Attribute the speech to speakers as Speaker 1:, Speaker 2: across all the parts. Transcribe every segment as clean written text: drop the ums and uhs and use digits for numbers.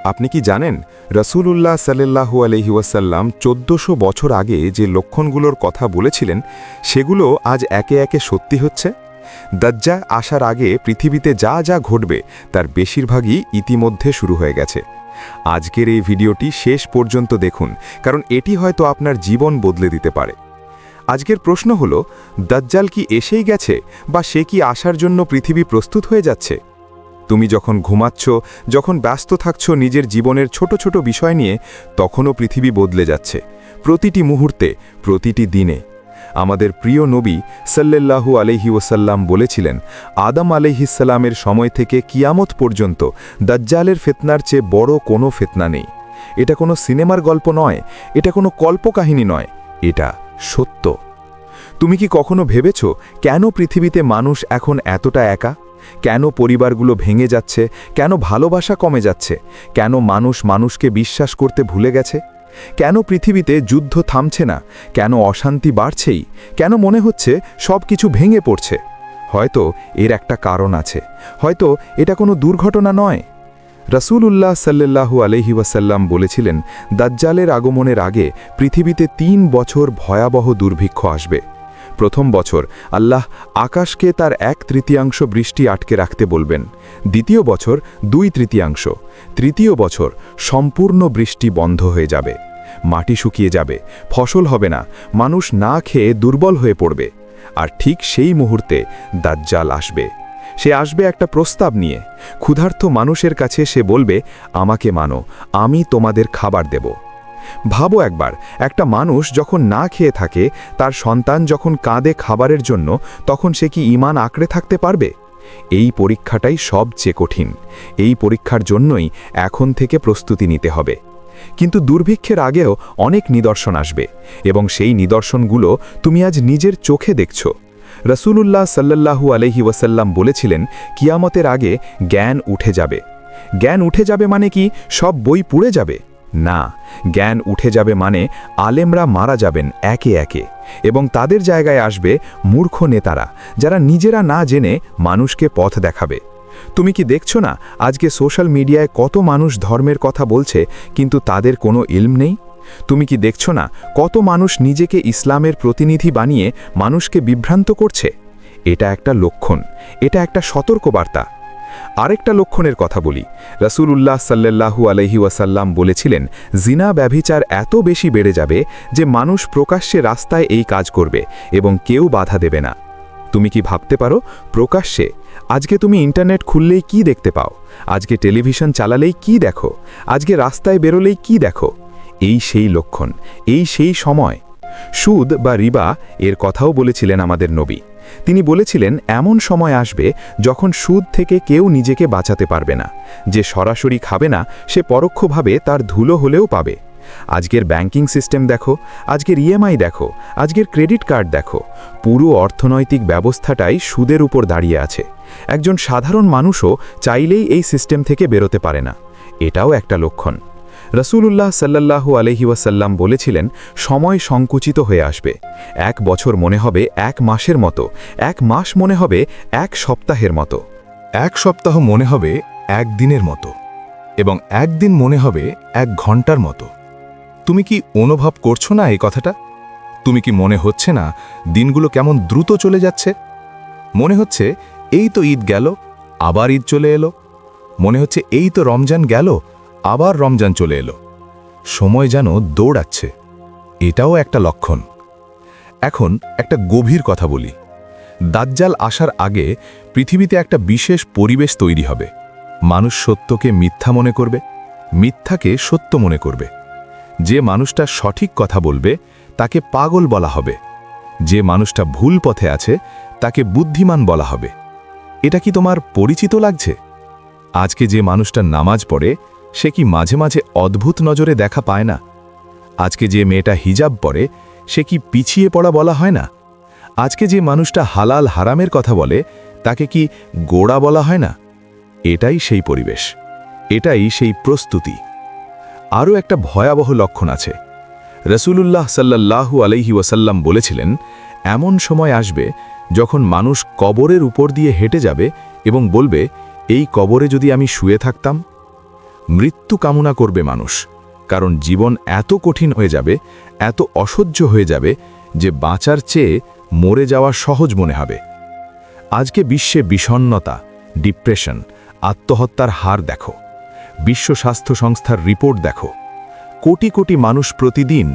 Speaker 1: আপনি কি জানেন রাসূলুল্লাহ সাল্লাল্লাহু আলাইহি ওয়াসাল্লাম ১৪০০ বছর আগে যে লক্ষণগুলোর কথা বলেছিলেন সেগুলো আজ একে একে সত্যি হচ্ছে? দাজ্জাল আসার আগে পৃথিবীতে যা যা ঘটবে তার বেশিরভাগই ইতিমধ্যে শুরু হয়ে গেছে। আজকের এই ভিডিওটি শেষ পর্যন্ত দেখুন, কারণ এটি হয়তো আপনার জীবন বদলে দিতে পারে। আজকের প্রশ্ন হল, দাজ্জাল কি এসেই গেছে, বা সে কি আসার জন্য পৃথিবী প্রস্তুত হয়ে যাচ্ছে? তুমি যখন ঘুমাচ্ছ, যখন ব্যস্ত থাকছ নিজের জীবনের ছোট ছোট বিষয় নিয়ে, তখনও পৃথিবী বদলে যাচ্ছে, প্রতিটি মুহূর্তে, প্রতিটি দিনে। আমাদের প্রিয় নবী সাল্লাল্লাহু আলাইহি ওয়াসাল্লাম বলেছিলেন, আদম আলাইহিসসালামের সময় থেকে কিয়ামত পর্যন্ত দাজ্জালের ফিতনার চেয়ে বড় কোনো ফিতনা নেই। এটা কোনো সিনেমার গল্প নয়, এটা কোনো কল্পকাহিনী নয়, এটা সত্য। তুমি কি কখনো ভেবেছ কেন পৃথিবীতে মানুষ এখন এতটা একা? কেন পরিবারগুলো ভেঙে যাচ্ছে? কেন ভালোবাসা কমে যাচ্ছে? কেন মানুষ মানুষকে বিশ্বাস করতে ভুলে গেছে? কেন পৃথিবীতে যুদ্ধ থামছে না? কেন অশান্তি বাড়ছেই? কেন মনে হচ্ছে সব কিছু ভেঙে পড়ছে? হয়তো এর একটা কারণ আছে, হয়তো এটা কোনো দুর্ঘটনা নয়। রাসূলুল্লাহ সাল্লাল্লাহু আলাইহি ওয়াসাল্লাম বলেছিলেন, দাজ্জালের আগমনের আগে পৃথিবীতে ৩ বছর ভয়াবহ দুর্ভিক্ষ আসবে। প্রথম বছর আল্লাহ আকাশকে তার ১/৩ বৃষ্টি আটকে রাখতে বলবেন, দ্বিতীয় বছর ২/৩, তৃতীয় বছর সম্পূর্ণ বৃষ্টি বন্ধ হয়ে যাবে, মাটি শুকিয়ে যাবে, ফসল হবে না, মানুষ না খেয়ে দুর্বল হয়ে পড়বে। আর ঠিক সেই মুহূর্তে দাজ্জাল আসবে। সে আসবে একটা প্রস্তাব নিয়ে। ক্ষুধার্ত মানুষের কাছে সে বলবে, আমাকে মানো, আমি তোমাদের খাবার দেব। ভাবো একবার, একটা মানুষ যখন না খেয়ে থাকে, তার সন্তান যখন কাঁদে খাবারের জন্য, তখন সে কি ঈমান আঁকড়ে থাকতে পারবে? এই পরীক্ষাটাই সবচেয়ে কঠিন। এই পরীক্ষার জন্যই এখন থেকে প্রস্তুতি নিতে হবে। কিন্তু দুর্ভিক্ষের আগেও অনেক নিদর্শন আসবে, এবং সেই নিদর্শনগুলো তুমি আজ নিজের চোখে দেখছ। রাসূলুল্লাহ সাল্লাল্লাহু আলাইহি ওয়াসাল্লাম বলেছিলেন, কিয়ামতের আগে জ্ঞান উঠে যাবে। জ্ঞান উঠে যাবে মানে কি সব বই পুড়ে যাবে? না, জ্ঞান উঠে যাবে মানে আলেমরা মারা যাবেন একে একে, এবং তাদের জায়গায় আসবে মূর্খ নেতারা, যারা নিজেরা না জেনে মানুষকে পথ দেখাবে। তুমি কি দেখছো না আজকে সোশ্যাল মিডিয়ায় কত মানুষ ধর্মের কথা বলছে, কিন্তু তাদের কোনো ইলম নেই? তুমি কি দেখছো না কত মানুষ নিজেকে ইসলামের প্রতিনিধি বানিয়ে মানুষকে বিভ্রান্ত করছে? এটা একটা লক্ষণ, এটা একটা সতর্কবার্তা। আরেকটা লক্ষণের কথা বলি। রাসূলুল্লাহ সাল্লাল্লাহু আলাইহি ওয়াসাল্লাম বলেছিলেন, জিনা ব্যভিচার এত বেশি বেড়ে যাবে যে মানুষ প্রকাশ্যে রাস্তায় এই কাজ করবে এবং কেউ বাধা দেবে না। তুমি কি ভাবতে পারো, প্রকাশ্যে? আজকে তুমি ইন্টারনেট খুললেই কি দেখতে পাও? আজকে টেলিভিশন চালালেই কি দেখো? আজকে রাস্তায় বেরোলেই কি দেখো? এই সেই লক্ষণ, এই সেই সময়। সুদ বা রিবা এর কথাও বলেছিলেন আমাদের নবী। তিনি বলেছিলেন, এমন সময় আসবে যখন সুদ থেকে কেউ নিজেকে বাঁচাতে পারবে না। যে সরাসরি খাবে না, সে পরোক্ষভাবে তার ধুলো হলেও পাবে। আজকের ব্যাংকিং সিস্টেম দেখো, আজকের ইএমআই দেখো, আজকের ক্রেডিট কার্ড দেখো, পুরো অর্থনৈতিক ব্যবস্থাটাই সুদের উপর দাঁড়িয়ে আছে। একজন সাধারণ মানুষও চাইলেই এই সিস্টেম থেকে বেরোতে পারে না। এটাও একটা লক্ষণ। রাসূলুল্লাহ সাল্লাল্লাহু আলাইহি ওয়াসাল্লাম বলেছিলেন, সময় সংকুচিত হয়ে আসবে। ১ বছর মনে হবে ১ মাসের মতো, ১ মাস মনে হবে ১ সপ্তাহের মতো,
Speaker 2: ১ সপ্তাহ মনে হবে ১ দিনের মতো, এবং ১ দিন মনে হবে ১ ঘন্টার মতো। তুমি কি অনুভব করছো না এই কথাটা? তুমি কি মনে হচ্ছে না দিনগুলো কেমন দ্রুত চলে যাচ্ছে? মনে হচ্ছে এই তো ঈদ গেল, আবার ঈদ চলে এলো। মনে হচ্ছে এই তো রমজান গেল, আবার রমজান চলে এলো। সময় যেন দৌড়াচ্ছে। এটাও একটা লক্ষণ। এখন একটা গভীর কথা বলি। দাজ্জাল আসার আগে পৃথিবীতে একটা বিশেষ পরিবেশ তৈরি হবে। মানুষ সত্যকে মিথ্যা মনে করবে, মিথ্যাকে সত্য মনে করবে। যে মানুষটা সঠিক কথা বলবে তাকে পাগল বলা হবে। যে মানুষটা ভুল পথে আছে তাকে বুদ্ধিমান বলা হবে। এটা কি তোমার পরিচিত লাগছে? আজকে যে মানুষটা নামাজ পড়ে সে কি মাঝে মাঝে অদ্ভুত নজরে দেখা পায় না? আজকে যে মেয়েটা হিজাব পরে সে কি পিছিয়ে পড়া বলা হয় না? আজকে যে মানুষটা হালাল হারামের কথা বলে তাকে কি গোড়া বলা হয় না? এটাই সেই পরিবেশ, এটাই সেই প্রস্তুতি। আরও একটা ভয়াবহ লক্ষণ আছে। রাসূলুল্লাহ সাল্লাল্লাহু আলাইহি ওয়াসাল্লাম বলেছিলেন, এমন সময় আসবে যখন মানুষ কবরের উপর দিয়ে হেঁটে যাবে এবং বলবে, এই কবরে যদি আমি শুয়ে থাকতাম। মৃত্যু কামনা করবে মানুষ, কারণ জীবন এত কঠিন হয়ে যাবে, এত অসহ্য হয়ে যাবে যে বাঁচার চেয়ে মরে যাওয়া সহজ মনে হবে। আজকে বিশ্বে বিষণ্ণতা, ডিপ্রেশন, আত্মহত্যার হার দেখো। বিশ্ব স্বাস্থ্য সংস্থার রিপোর্ট দেখো। কোটি কোটি মানুষ প্রতিদিন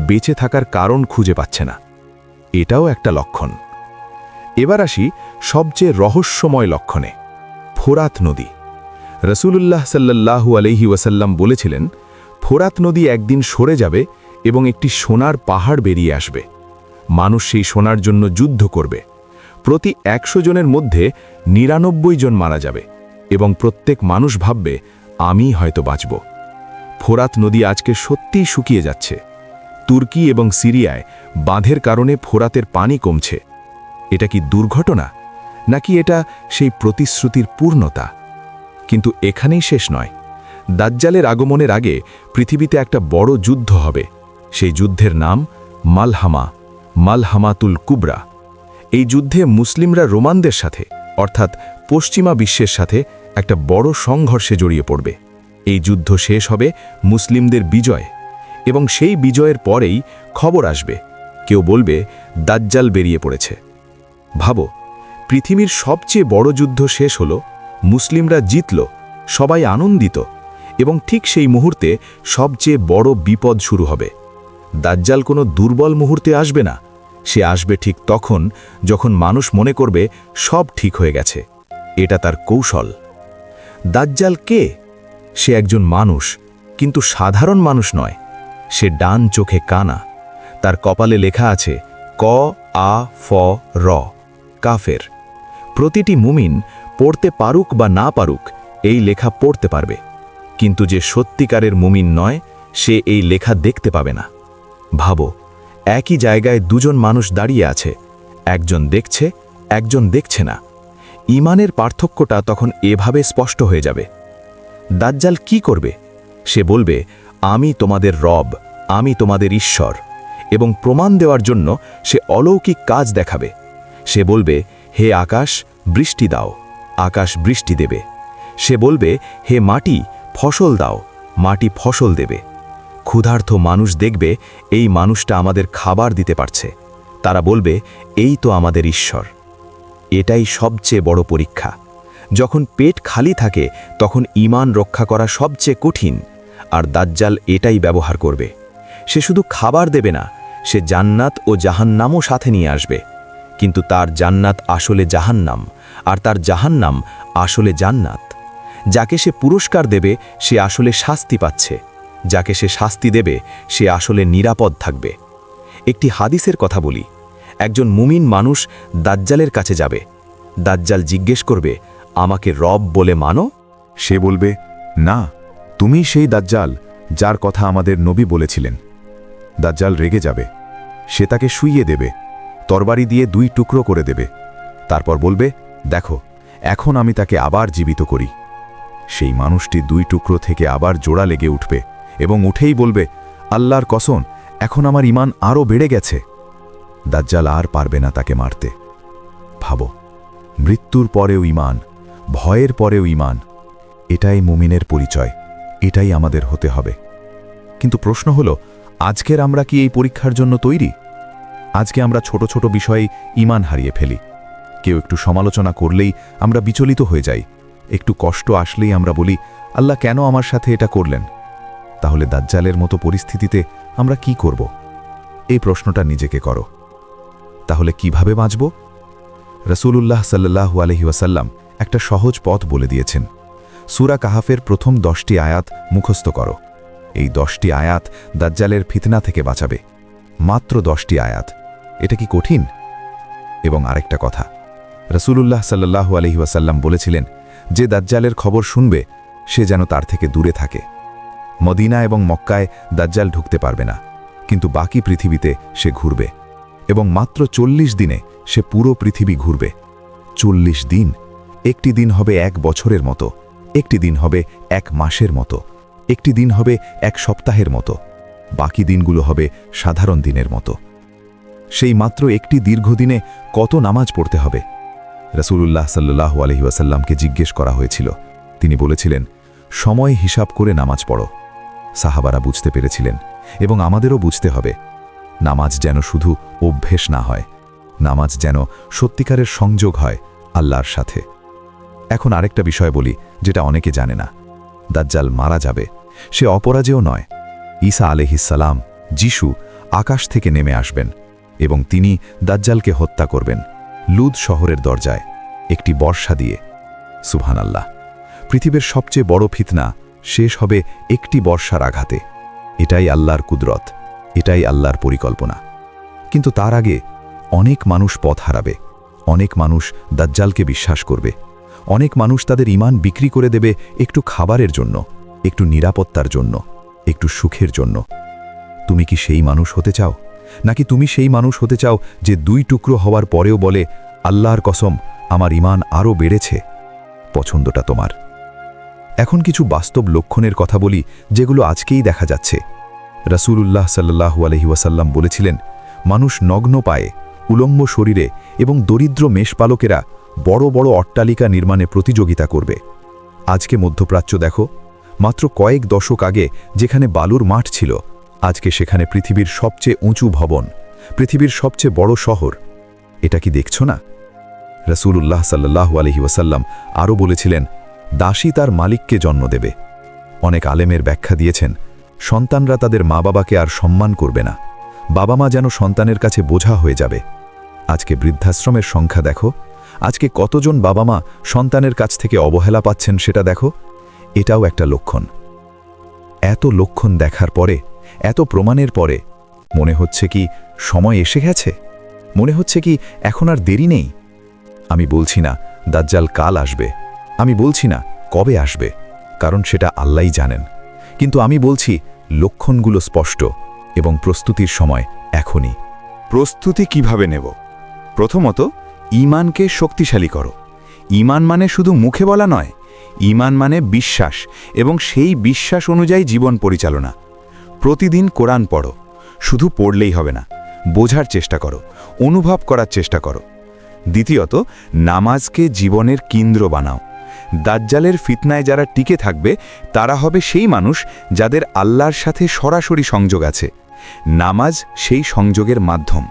Speaker 2: বেঁচে থাকার কারণ খুঁজে পাচ্ছে না। এটাও একটা লক্ষণ। এবার আসি সবচেয়ে রহস্যময় লক্ষণে, ফোরাত নদী। রসুলুল্লাহ সাল্লাল্লাহু আলাইহি ওয়াসাল্লাম বলেছিলেন, ফোরাত নদী একদিন সরে যাবে এবং একটি সোনার পাহাড় বেরিয়ে আসবে। মানুষ সেই সোনার জন্য যুদ্ধ করবে। প্রতি 100 জনের মধ্যে 99 জন মারা যাবে এবং প্রত্যেক মানুষ ভাববে, আমি হয়তো বাঁচব। ফোরাত নদী আজকে সত্যিই শুকিয়ে যাচ্ছে। তুর্কি এবং সিরিয়ায় বাঁধের কারণে ফোরাতের পানি কমছে। এটা কি দুর্ঘটনা, নাকি এটা সেই প্রতিশ্রুতির পূর্ণতা? কিন্তু এখানেই শেষ নয়। দাজ্জালের আগমনের আগে পৃথিবীতে একটা বড় যুদ্ধ হবে। সেই যুদ্ধের নাম মালহামাতুল কুবরা। এই যুদ্ধে মুসলিমরা রোমানদের সাথে, অর্থাৎ পশ্চিমা বিশ্বের সাথে একটা বড় সংঘর্ষে জড়িয়ে পড়বে। এই যুদ্ধ শেষ হবে মুসলিমদের বিজয়, এবং সেই বিজয়ের পরেই খবর আসবে, কেউ বলবে দাজ্জাল বেরিয়ে পড়েছে। ভাবো, পৃথিবীর সবচেয়ে বড় যুদ্ধ শেষ হলো, মুসলিমরা জিতল, সবাই আনন্দিত, এবং ঠিক সেই মুহূর্তে সবচেয়ে বড় বিপদ শুরু হবে। দাজ্জাল কোনো দুর্বল মুহূর্তে আসবে না, সে আসবে ঠিক তখন যখন মানুষ মনে করবে সব ঠিক হয়ে গেছে। এটা তার কৌশল। দাজ্জাল কে? সে একজন মানুষ, কিন্তু সাধারণ মানুষ নয়। সে ডান চোখে কানা। তার কপালে লেখা আছে ক আ ফ র, কাফের। প্রতিটি মুমিন পড়তে পারুক বা না পারুক এই লেখা পড়তে পারবে, কিন্তু যে সত্যিকারের মুমিন নয়, সে এই লেখা দেখতে পাবে না। ভাবো, একই জায়গায় দুজন মানুষ দাঁড়িয়ে আছে, একজন দেখছে, একজন দেখছে না। ঈমানের পার্থক্যটা তখন এভাবে স্পষ্ট হয়ে যাবে। দাজ্জাল কি করবে? সে বলবে, আমি তোমাদের রব, আমি তোমাদের ঈশ্বর, এবং প্রমাণ দেওয়ার জন্য সে অলৌকিক কাজ দেখাবে। সে বলবে, হে আকাশ, বৃষ্টি দাও, আকাশ বৃষ্টি দেবে। সে বলবে, হে মাটি, ফসল দাও, মাটি ফসল দেবে। ক্ষুধার্ত মানুষ দেখবে এই মানুষটা আমাদের খাবার দিতে পারছে। তারা বলবে, এই তো আমাদের ঈশ্বর। এটাই সবচেয়ে বড় পরীক্ষা। যখন পেট খালি থাকে তখন ঈমান রক্ষা করা সবচেয়ে কঠিন, আর দাজ্জাল এটাই ব্যবহার করবে। সে শুধু খাবার দেবে না, সে জান্নাত ও জাহান্নামও সাথে নিয়ে আসবে। কিন্তু তার জান্নাত আসলে জাহান্নাম, আর তার জাহান্নাম আসলে জান্নাত। যাকে সে পুরস্কার দেবে সে আসলে শাস্তি পাচ্ছে, যাকে সে শাস্তি দেবে সে আসলে নিরাপদ থাকবে। একটি হাদিসের কথা বলি। একজন মুমিন মানুষ দাজ্জালের কাছে যাবে। দাজ্জাল জিজ্ঞেস করবে, আমাকে রব বলে মানো?
Speaker 1: সে বলবে, না, তুমি সেই দাজ্জাল যার কথা আমাদের নবী বলেছিলেন। দাজ্জাল রেগে যাবে। সে তাকে শুইয়ে দেবে, তরবারি দিয়ে 2 টুকরো করে দেবে। তারপর বলবে, দেখো, এখন আমি তাকে আবার জীবিত করি। সেই মানুষটি 2 টুকরো থেকে আবার জোড়া লেগে উঠবে এবং উঠেই বলবে, আল্লাহর কসম, এখন আমার ঈমান আরও বেড়ে গেছে। দাজ্জাল আর পারবে না তাকে মারতে। ভাবো, মৃত্যুর পরেও ঈমান, ভয়ের পরেও ঈমান, এটাই মুমিনের পরিচয়, এটাই আমাদের হতে হবে। কিন্তু প্রশ্ন হলো, আজকের আমরা কি এই পরীক্ষার জন্য তৈরি? আজকে আমরা ছোট ছোট বিষয়ে ঈমান হারিয়ে ফেলি। কেউ একটু সমালোচনা করলেই আমরা বিচলিত হয়ে যাই। একটু কষ্ট আসলেই আমরা বলি, আল্লাহ কেন আমার সাথে এটা করলেন? তাহলে দাজ্জালের মতো পরিস্থিতিতে আমরা কি করব? এই প্রশ্নটা নিজেকে করো। তাহলে কিভাবে বাঁচব? রাসূলুল্লাহ সাল্লাল্লাহু আলাইহি ওয়াসাল্লাম একটা সহজ পথ বলে দিয়েছেন। সূরা কাহাফের প্রথম 10টি আয়াত মুখস্থ করো। এই 10টি আয়াত দাজ্জালের ফিতনা থেকে বাঁচাবে। মাত্র 10টি আয়াত। এটা কি কঠিন? এবং আরেকটা কথা, রাসূলুল্লাহ সাল্লাল্লাহু আলাইহি ওয়াসাল্লাম বলেছিলেন, যে দাজ্জালের খবর শুনবে সে যেন তার থেকে দূরে থাকে। মদিনা এবং মক্কায় দাজ্জাল ঢুকতে পারবে না, কিন্তু বাকি পৃথিবীতে সে ঘুরবে, এবং মাত্র 40 দিনে সে পুরো পৃথিবী ঘুরবে। 40 দিন। একটি দিন হবে 1 বছরের মতো, একটি দিন হবে 1 মাসের মতো, একটি দিন হবে 1 সপ্তাহের মতো, বাকি দিনগুলো হবে সাধারণ দিনের মতো। সেই মাত্র একটি দীর্ঘদিনে কত নামাজ পড়তে হবে? রাসূলুল্লাহ সাল্লাল্লাহু আলাইহি ওয়াসাল্লামকে জিজ্ঞেস করা হয়েছিল। তিনি বলেছিলেন,
Speaker 2: সময় হিসাব করে নামাজ পড়ো। সাহাবারা বুঝতে পেরেছিলেন, এবং আমাদেরও বুঝতে হবে, নামাজ যেন শুধু অভ্যেস না হয়, নামাজ যেন সত্যিকারের সংযোগ হয় আল্লাহর সাথে। এখন আরেকটা বিষয় বলি, যেটা অনেকে জানে না। দাজ্জাল মারা যাবে, সে অপরাজেয় নয়। ঈসা আলাইহিসসালাম, যিশু আকাশ থেকে নেমে আসবেন এবং তিনি দাজ্জালকে হত্যা করবেন লুদ শহরের দরজায় একটি বর্ষা দিয়ে। সুবহানাল্লাহ। পৃথিবীর সবচেয়ে বড় ফিতনা শেষ হবে একটি বর্ষার আঘাতে। এটাই আল্লাহর কুদরত, এটাই আল্লাহর পরিকল্পনা। কিন্তু তার আগে অনেক মানুষ পথ হারাবে, অনেক মানুষ দাজ্জালকে বিশ্বাস করবে, অনেক মানুষ তাদের ঈমান বিক্রি করে দেবে একটু খাবারের জন্য, একটু নিরাপত্তার জন্য, একটু সুখের জন্য। তুমি কি সেই মানুষ হতে চাও, নাকি তুমি সেই মানুষ হতে চাও যে 2 টুকরো হওয়ার পরেও বলে, আল্লাহর কসম আমার ঈমান আরও বেড়েছে? পছন্দটা তোমার। এখন কিছু বাস্তব লক্ষণের কথা বলি, যেগুলো আজকেই দেখা যাচ্ছে। রাসূলুল্লাহ সাল্লাল্লাহু আলাইহি ওয়াসাল্লাম বলেছিলেন, মানুষ নগ্ন পায়ে, উলম্ব শরীরে এবং দরিদ্র মেষপালকেরা বড় বড় অট্টালিকা নির্মাণে প্রতিযোগিতা করবে। আজকে মধ্যপ্রাচ্য দেখো, মাত্র কয়েক দশক আগে যেখানে বালুর মাঠ ছিল, আজকে সেখানে পৃথিবীর সবচেয়ে উঁচু ভবন, পৃথিবীর সবচেয়ে বড় শহর। এটা কি দেখছো না? রাসূলুল্লাহ সাল্লাল্লাহু আলাইহি ওয়াসাল্লাম আরও বলেছিলেন, দাসী তার মালিককে জন্ম দেবে। অনেক আলেমের ব্যাখ্যা দিয়েছেন, সন্তানরা তাদের মা বাবাকে আর সম্মান করবে না, বাবা মা যেন সন্তানের কাছে বোঝা হয়ে যাবে। আজকে বৃদ্ধাশ্রমের সংখ্যা দেখো, আজকে কতজন বাবা মা সন্তানের কাছ থেকে অবহেলা পাচ্ছেন সেটা দেখো। এটাও একটা লক্ষণ। এত লক্ষণ দেখার পরে, এত প্রমাণের পরে মনে হচ্ছে কি সময় এসে গেছে? মনে হচ্ছে কি এখন আর দেরি নেই? আমি বলছি না দাজ্জাল কাল আসবে, আমি বলছি না কবে আসবে, কারণ সেটা আল্লাহই জানেন। কিন্তু আমি বলছি লক্ষণগুলো স্পষ্ট এবং প্রস্তুতির সময় এখনই।
Speaker 1: প্রস্তুতি কিভাবে নেব? প্রথমত, ঈমানকে শক্তিশালী করো। ঈমান মানে শুধু মুখে বলা নয়, ঈমান মানে বিশ্বাস, এবং সেই বিশ্বাস অনুযায়ী জীবন পরিচালনা। প্রতিদিন কোরআন পড়ো, শুধু পড়লেই হবে না, বোঝার চেষ্টা করো, অনুভব করার চেষ্টা করো। দ্বিতীয়ত, নামাজকে জীবনের কেন্দ্র বানাও। দাজ্জালের ফিতনায় যারা টিকে থাকবে তারা হবে সেই মানুষ যাদের আল্লাহর সাথে সরাসরি সংযোগ আছে। নামাজ সেই সংযোগের মাধ্যম।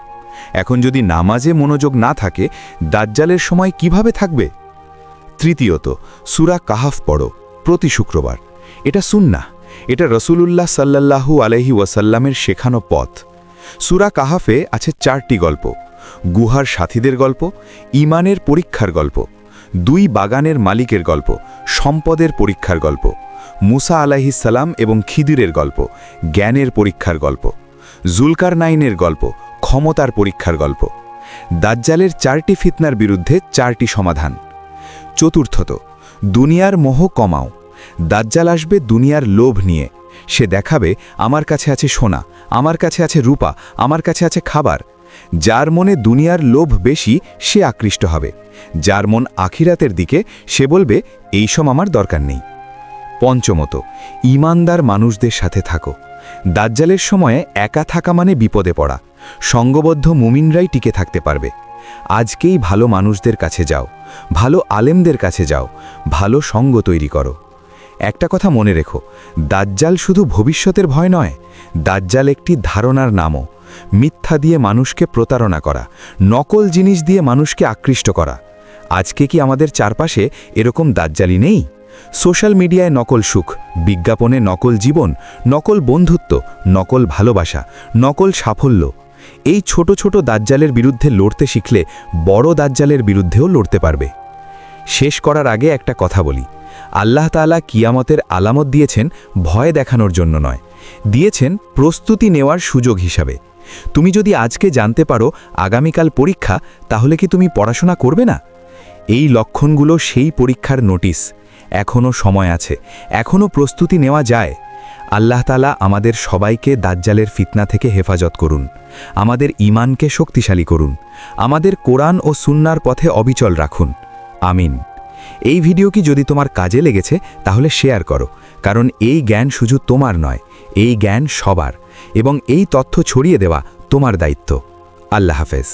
Speaker 1: এখন যদি নামাজে মনোযোগ না থাকে, দাজ্জালের সময় কিভাবে থাকবে? তৃতীয়ত, সূরা কাহাফ পড়ো প্রতি শুক্রবার। এটা সুন্নাহ, এটা রাসূলুল্লাহ সাল্লাল্লাহু আলাইহি ওয়াসাল্লামের শেখানো পথ। সূরা কাহাফে আছে 4টি গল্প: গুহার সাথীদের গল্প, ঈমানের পরীক্ষার গল্প, 2 বাগানের মালিকের গল্প, সম্পদের পরীক্ষার গল্প, মুসা আলাইহিস সালাম এবং খিদিরের গল্প, জ্ঞানের পরীক্ষার গল্প, জুলকারনাইনের গল্প, ক্ষমতার পরীক্ষার গল্প। দাজ্জালের 4টি ফিতনার বিরুদ্ধে 4টি সমাধান। চতুর্থত, দুনিয়ার মোহ কমাও। দাজ্জাল আসবে দুনিয়ার লোভ নিয়ে। সে দেখাবে, আমার কাছে আছে সোনা, আমার কাছে আছে রূপা, আমার কাছে আছে খাবার। যার মনে দুনিয়ার লোভ বেশি সে আকৃষ্ট হবে, যার মন আখিরাতের দিকে সে বলবে, এইসব আমার দরকার নেই। পঞ্চমত, ঈমানদার মানুষদের সাথে থাকো। দাজ্জালের সময়ে একা থাকা মানে বিপদে পড়া। সঙ্গবদ্ধ মুমিনরাই টিকে থাকতে পারবে। আজকেই ভালো মানুষদের কাছে যাও, ভালো আলেমদের কাছে যাও, ভালো সঙ্গ তৈরি করো। একটা কথা মনে রেখো, দাজ্জাল শুধু ভবিষ্যতের ভয় নয়, দাজ্জাল একটি ধারণার নামও। মিথ্যা দিয়ে মানুষকে প্রতারণা করা, নকল জিনিস দিয়ে মানুষকে আকৃষ্ট করা। আজকে কি আমাদের চারপাশে এরকম দাজ্জালি নেই? সোশ্যাল মিডিয়ায় নকল সুখ, বিজ্ঞাপনে নকল জীবন, নকল বন্ধুত্ব, নকল ভালোবাসা, নকল সাফল্য। এই ছোট ছোট দাজ্জালের বিরুদ্ধে লড়তে শিখলে বড় দাজ্জালের বিরুদ্ধেও লড়তে পারবে। শেষ করার আগে একটা কথা বলি, আল্লাহ তাআলা কিয়ামতের আলামত দিয়েছেন ভয় দেখানোর জন্য নয়, দিয়েছেন প্রস্তুতি নেওয়ার সুযোগ হিসাবে। তুমি যদি আজকে জানতে পারো আগামীকাল পরীক্ষা, তাহলে কি তুমি পড়াশোনা করবে না? এই লক্ষণগুলো সেই পরীক্ষার নোটিশ। এখনও সময় আছে, এখনও প্রস্তুতি নেওয়া যায়। আল্লাহ তাআলা আমাদের সবাইকে দাজ্জালের ফিতনা থেকে হেফাজত করুন, আমাদের ঈমানকে শক্তিশালী করুন, আমাদের কোরআন ও সুন্নাহর পথে অবিচল রাখুন। আমিন। এই ভিডিও কি যদি তোমার কাজে লেগেছে তাহলে শেয়ার করো, কারণ এই জ্ঞান শুধু তোমার নয়, এই জ্ঞান সবার, এবং এই তথ্য ছড়িয়ে দেওয়া তোমার দায়িত্ব। আল্লাহ হাফেজ।